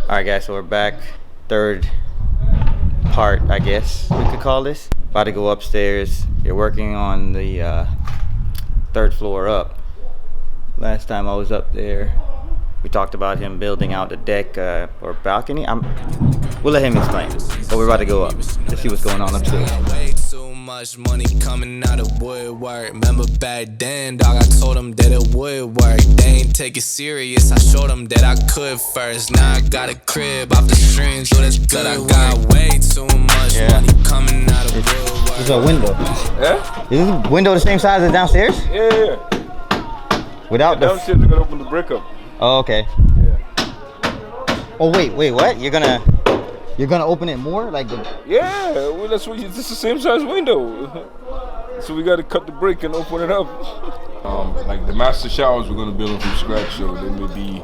Alright guys, so we're back. Third part, I guess we could call this. About to go upstairs. You're working on the third floor up. Last time I was up there, we talked about him building out the deck or balcony. We'll let him explain. But we're about to go up to see what's going on upstairs. Much money coming out of woodwork. Remember back then, dog, I told them that it would work. They ain't take it serious, I showed them that I could first. Now I got a crib off the strings, so that's good. I got way too much money coming out of woodwork. There's a window. Yeah? Is this window the same size as downstairs? Yeah. Without the downstairs, we're gonna open the brick up. Oh, okay. Yeah. Oh wait, what? You're gonna open it more, like the? Yeah, well, that's what. It's the same size window, so we got to cut the brick and open it up. Like the master showers, we're gonna build them from scratch, so they may be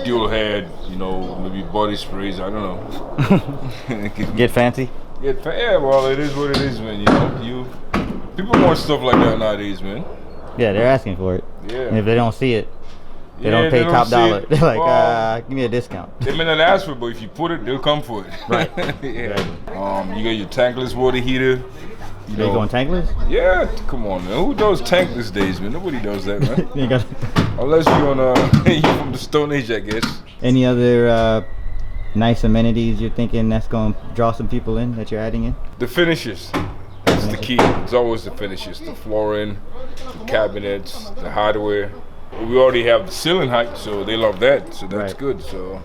dual head, maybe body sprays. I don't know. Get fancy. Yeah, well, it is what it is, man. People want stuff like that nowadays, man. Yeah, they're asking for it. Yeah. And if they don't see it, they don't pay top dollar. They're like, give me a discount. They may not ask for it, but if you put it, they'll come for it. Right. Yeah. Exactly. You got your tankless water heater. You going tankless? Yeah, come on, man. Who does tank these days, man? Nobody does that, man. Unless you're you're from the Stone Age, I guess. Any other nice amenities you're thinking that's going to draw some people in that you're adding in? The finishes. That's the key. It's always the finishes. The flooring, the cabinets, the hardware. We already have the ceiling height, so they love that. So that's good. So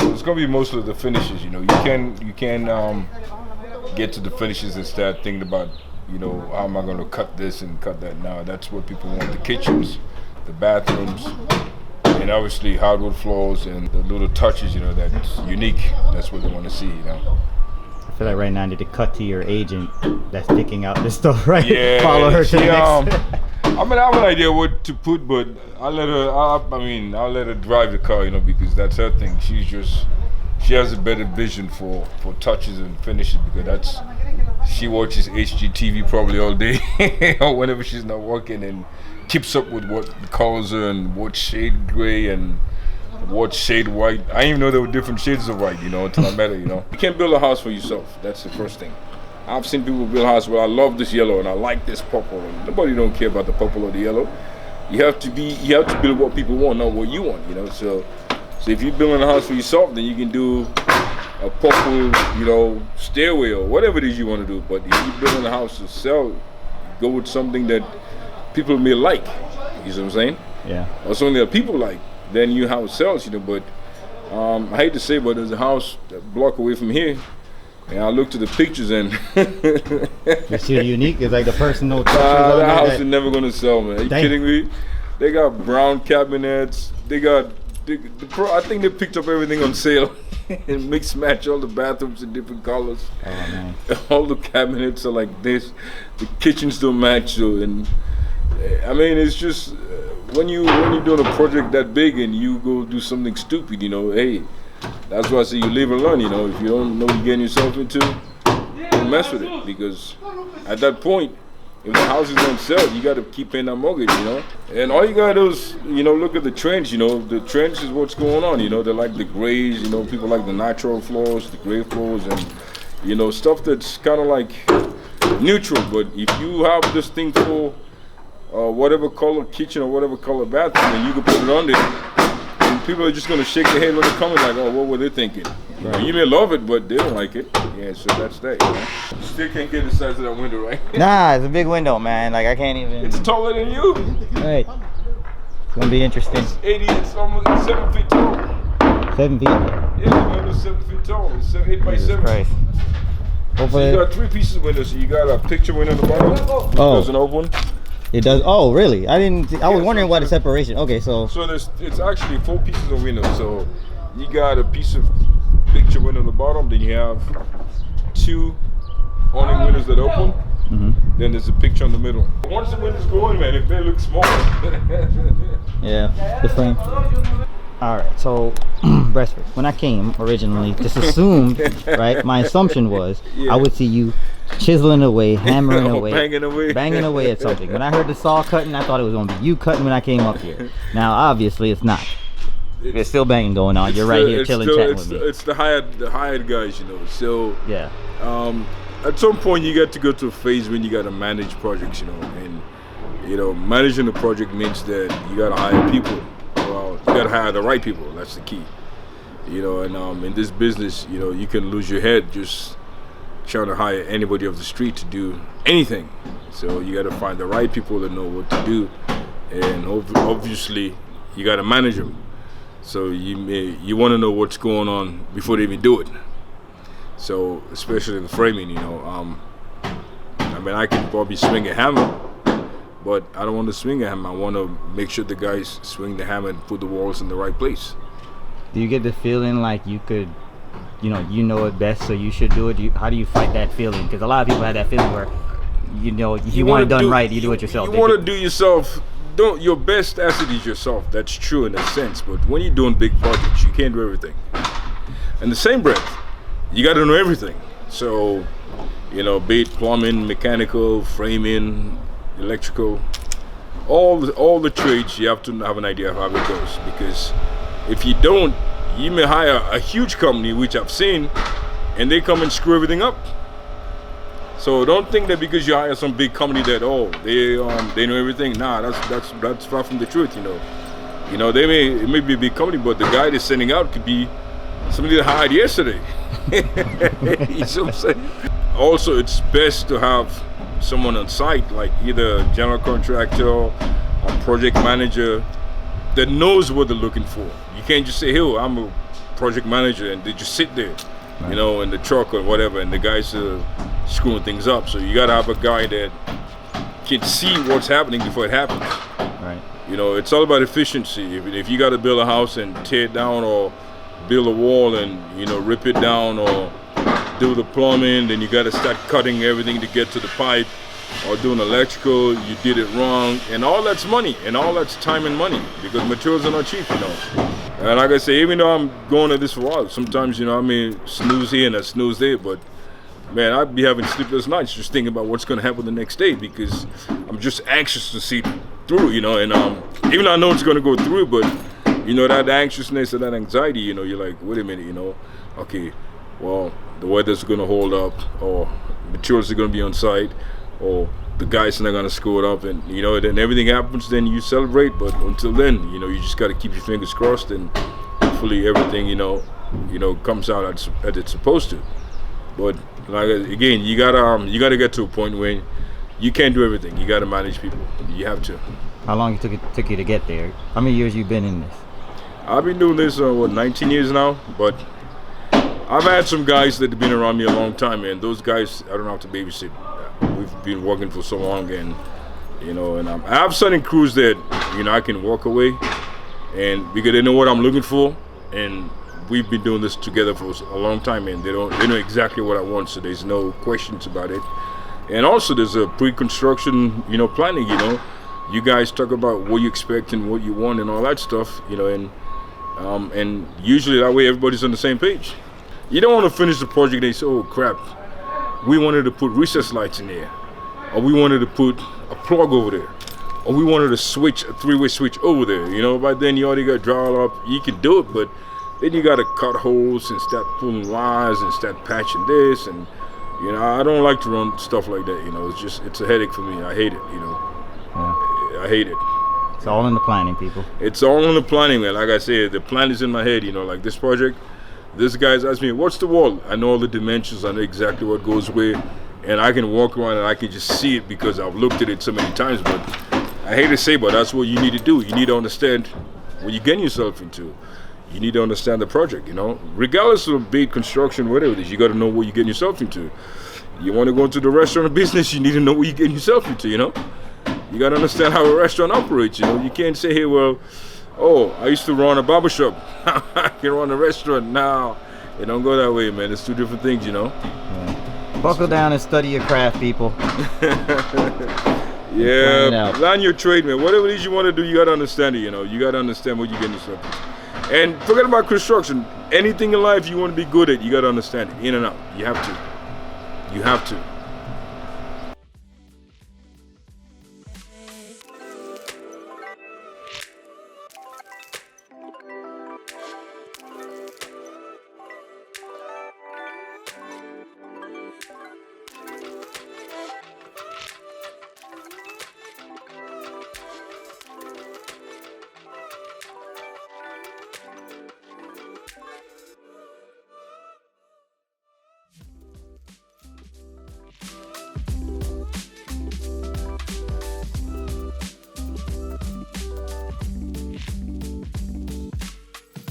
it's gonna be mostly the finishes. You can get to the finishes and start thinking about, how am I gonna cut this and cut that. Now that's what people want: the kitchens, the bathrooms, and obviously hardwood floors and the little touches. That's unique. That's what they want to see. I feel like right now I need to cut to your agent that's picking out this stuff, right? Yeah. Follow her to the next. I have an idea what to put, but I'll let her drive the car, because that's her thing. She has a better vision for touches and finishes, because she watches HGTV probably all day or whenever she's not working, and keeps up with what the colors are and what shade gray and what shade white. I didn't even know there were different shades of white, until I met her, You can't build a house for yourself. That's the first thing. I've seen people build houses. Well, I love this yellow and I like this purple. And nobody don't care about the purple or the yellow. You have to build what people want, not what you want. So if you're building a house for yourself, then you can do a purple, stairway or whatever it is you want to do. But if you're building a house to sell, go with something that people may like. You see what I'm saying? Yeah. Or something that people like. Then your house sells. But I hate to say, but there's a house a block away from here. And I looked at the pictures and it's too unique. It's like the personal touches. That house is never gonna sell, man. Are you kidding me? They got brown cabinets. They got I think they picked up everything on sale and mix match all the bathrooms in different colors. Oh man. All the cabinets are like this. The kitchens don't match. It's just when you're doing a project that big and you go do something stupid, hey. That's why I say you live and learn, If you don't know what you're getting yourself into, don't mess with it. Because at that point, if the houses don't sell, you got to keep paying that mortgage, And all you got to do is, look at the trends, The trends is what's going on, They like the grays, People like the natural floors, the gray floors, and, stuff that's kind of like neutral. But if you have this thing for whatever color kitchen or whatever color bathroom, and you can put it on there, people are just going to shake their head when they come in like, oh, what were they thinking? Right. You may love it, but they don't like it. Yeah, so that's that. Still can't get the size of that window, right? Nah, it's a big window, man. Like, I can't even. It's taller than you. Right. It's going to be interesting. It's almost 7 feet tall. 7 feet? Yeah, the window's 7 feet tall. It's 8 by 7. Christ. Hopefully. So you got 3 pieces of windows. So you got a picture window on the bottom. Oh. There's an open. It does. Oh, really? I was wondering why the separation. Okay, so it's actually 4 pieces of windows. So you got a piece of picture window on the bottom. Then you have 2 awning windows that open. Then there's a picture in the middle. Once the windows go in, man, if they look small. Yeah, the frame. All right, so Breastford, when I came originally, just assumed, right? My assumption was I would see you chiseling away, hammering away, banging away at something. When I heard the saw cutting, I thought it was gonna be you cutting when I came up here. Now, obviously, it's not. There's still banging going on. You're right here chilling, chatting with me. It's the hired guys, you know. So Yeah. At some point you got to go to a phase when you got to manage projects, you know, and you know, managing the project means that you got to hire people. Well, you got to hire the right people. That's the key, you know. And in this business, you know, you can lose your head just trying to hire anybody off the street to do anything. So you got to find the right people that know what to do, and obviously you got to manage them. So you want to know what's going on before they even do it. So especially the framing, you know, I mean, I can probably swing a hammer, but I don't want to swing a hammer. I want to make sure the guys swing the hammer and put the walls in the right place. Do you get the feeling like you could, you know it best, so you should do it? How do you fight that feeling? Because a lot of people have that feeling where, you know, if you want it done right, you do it yourself. You want to do yourself. Your best asset is yourself. That's true in a sense, but when you're doing big projects, you can't do everything. In the same breath, you got to know everything. So, you know, be it plumbing, mechanical, framing, electrical, all the trades, you have to have an idea of how it goes. Because if you don't, you may hire a huge company, which I've seen, and they come and screw everything up. So don't think that because you hire some big company that they know everything. Nah, that's far from the truth. You know, it may be a big company, but the guy they're sending out could be somebody that hired yesterday. You see what I'm saying? Also, it's best to have someone on site, like either a general contractor or project manager, that knows what they're looking for. You can't just say, "Hey, I'm a project manager," and they just sit there, right, you know, in the truck or whatever, and the guys are screwing things up. So you gotta have a guy that can see what's happening before it happens. Right. You know, it's all about efficiency. If you got to build a house and tear it down, or build a wall and, you know, rip it down, or do the plumbing, then you got to start cutting everything to get to the pipe, or doing electrical, you did it wrong, and all that's money, and all that's time and money, because materials are not cheap, you know. And like I say, even though I'm going at this for a while, sometimes, you know, I mean, snooze here and I snooze there, but man, I'd be having sleepless nights just thinking about what's going to happen the next day, because I'm just anxious to see it through, you know. And even though I know it's going to go through, but you know, that anxiousness and that anxiety, you know, you're like, wait a minute, you know, okay, well, the weather's going to hold up, or materials are going to be on site, or the guys are not going to screw it up, and, you know, then everything happens, then you celebrate. But until then, you know, you just got to keep your fingers crossed, and hopefully everything, you know, comes out as it's supposed to. But like, again, you gotta get to a point where you can't do everything. You gotta manage people. You have to. How long took you to get there? How many years you been in this? I've been doing this 19 years now, but I've had some guys that have been around me a long time, and those guys I don't have to babysit. We've been working for so long, and you know, and I have certain crews that, you know, I can walk away, and because they know what I'm looking for, and we've been doing this together for a long time, and they know exactly what I want, so there's no questions about it. And also there's a pre-construction, you know, planning, you know. You guys talk about what you expect and what you want and all that stuff, you know, and usually that way everybody's on the same page. You don't want to finish the project and they say, oh crap, we wanted to put recess lights in there, or we wanted to put a plug over there, or we wanted to switch a three-way switch over there, you know. By then you already got drawn up, you can do it, but then you gotta cut holes and start pulling wires and start patching this, and you know, I don't like to run stuff like that, you know. It's a headache for me. I hate it, you know. Yeah. I hate it. It's all in the planning, people. It's all in the planning, man. Like I said, the plan is in my head, you know. Like this project, this guy's asked me, what's the wall? I know all the dimensions, I know exactly what goes where, and I can walk around and I can just see it because I've looked at it so many times. But I hate to say, but that's what you need to do. You need to understand what you're getting yourself into. You need to understand the project, you know. Regardless of big construction, whatever it is, you got to know what you're getting yourself into. You want to go into the restaurant business, you need to know what you're getting yourself into, you know. You got to understand how a restaurant operates, you know. You can't say, hey, well, oh, I used to run a barbershop. I can run a restaurant now. It don't go that way, man. It's two different things, you know. Yeah. Buckle down and study your craft, people. Yeah, learn your trade, man. Whatever it is you want to do, you got to understand it, you know. You got to understand what you're getting yourself into. And forget about construction. Anything in life you want to be good at, you got to understand it, in and out. You have to.